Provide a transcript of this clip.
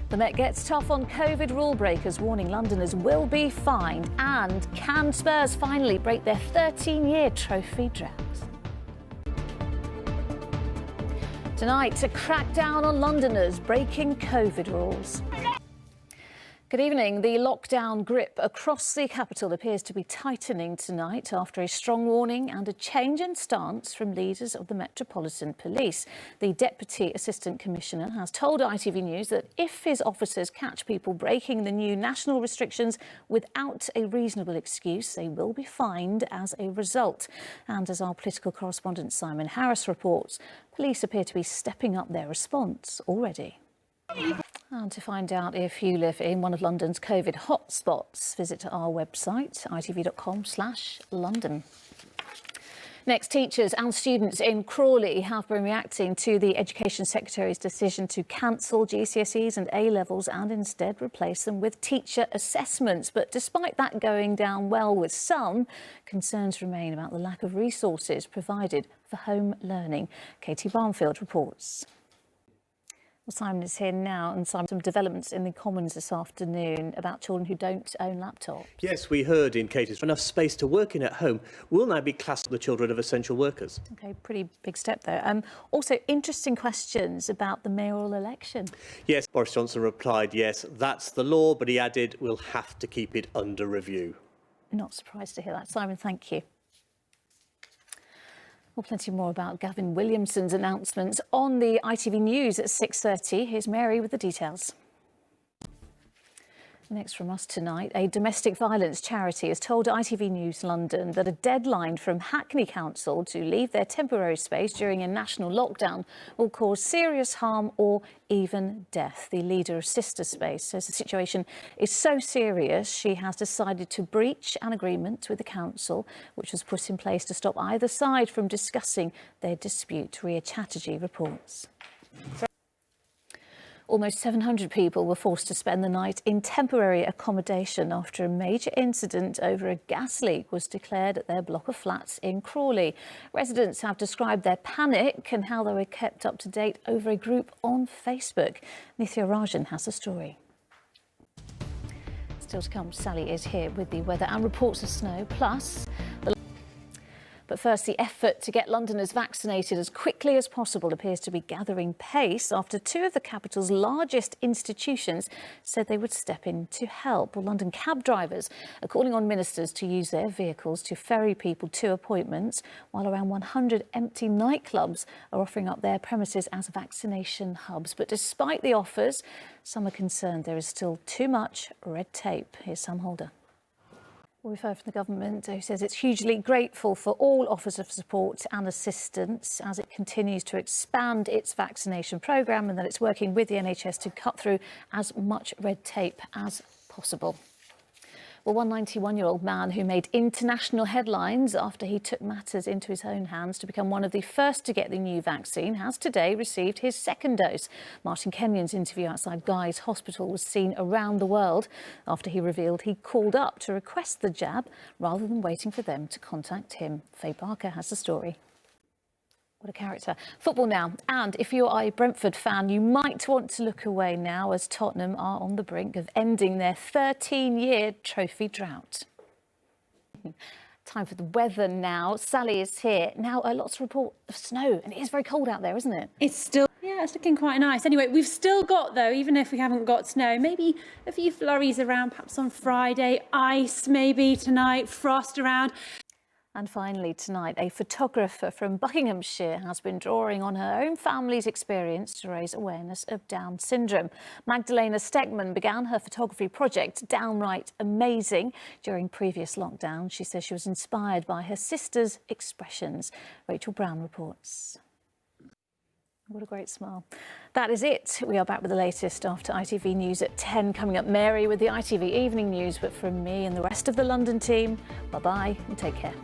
The Met gets tough on COVID rule breakers, warning Londoners will be fined. And can Spurs finally break their 13-year trophy drought? Tonight, to crack down on Londoners breaking COVID rules. Good evening. The lockdown grip across the capital appears to be tightening tonight after a strong warning and a change in stance from leaders of the Metropolitan Police. The Deputy Assistant Commissioner has told ITV News that if his officers catch people breaking the new national restrictions without a reasonable excuse, they will be fined as a result. And as our political correspondent Simon Harris reports, police appear to be stepping up their response already. And to find out if you live in one of London's COVID hotspots, visit our website, itv.com/London. Next, teachers and students in Crawley have been reacting to the Education Secretary's decision to cancel GCSEs and A-levels and instead replace them with teacher assessments. But despite that going down well with some, concerns remain about the lack of resources provided for home learning. Katie Barnfield reports. Well, Simon is here now, and Simon, some developments in the Commons this afternoon about children who don't own laptops. Yes, we heard in Katie's enough space to work in at home will now be classed as the children of essential workers. OK, pretty big step there. Also, interesting questions about the mayoral election. Yes, Boris Johnson replied, yes, that's the law, but he added, we'll have to keep it under review. Not surprised to hear that. Simon, thank you. Well, plenty more about Gavin Williamson's announcements on the ITV News at 6:30. Here's Mary with the details. Next from us tonight, a domestic violence charity has told ITV News London that a deadline from Hackney Council to leave their temporary space during a national lockdown will cause serious harm or even death. The leader of Sister Space says the situation is so serious she has decided to breach an agreement with the council, which was put in place to stop either side from discussing their dispute. Ria Chatterjee reports. Almost 700 people were forced to spend the night in temporary accommodation after a major incident over a gas leak was declared at their block of flats in Crawley. Residents have described their panic and how they were kept up to date over a group on Facebook. Nithya Rajan has the story. Still to come, Sally is here with the weather and reports of snow, plus But first, the effort to get Londoners vaccinated as quickly as possible appears to be gathering pace after two of the capital's largest institutions said they would step in to help. Well, London cab drivers are calling on ministers to use their vehicles to ferry people to appointments, while around 100 empty nightclubs are offering up their premises as vaccination hubs. But despite the offers, some are concerned there is still too much red tape. Here's Sam Holder. We've heard from the government, who says it's hugely grateful for all offers of support and assistance as it continues to expand its vaccination programme, and that it's working with the NHS to cut through as much red tape as possible. Well, one 91-year-old man who made international headlines after he took matters into his own hands to become one of the first to get the new vaccine has today received his second dose. Martin Kenyon's interview outside Guy's Hospital was seen around the world after he revealed he called up to request the jab rather than waiting for them to contact him. Faye Barker has the story. What a character. Football now, and if you're a Brentford fan, you might want to look away now as Tottenham are on the brink of ending their 13-year trophy drought. Time for the weather now. Sally is here. Now, lots of report of snow, and it is very cold out there, isn't it? It's still, yeah, it's looking quite nice. Anyway, we've still got, though, even if we haven't got snow, maybe a few flurries around, perhaps on Friday, ice maybe tonight, frost around. And finally tonight, a photographer from Buckinghamshire has been drawing on her own family's experience to raise awareness of Down syndrome. Magdalena Stegman began her photography project, Downright Amazing, during previous lockdown. She says she was inspired by her sister's expressions. Rachel Brown reports. What a great smile. That is it. We are back with the latest after ITV News at 10. Coming up, Mary with the ITV Evening News. But from me and the rest of the London team, bye-bye and take care.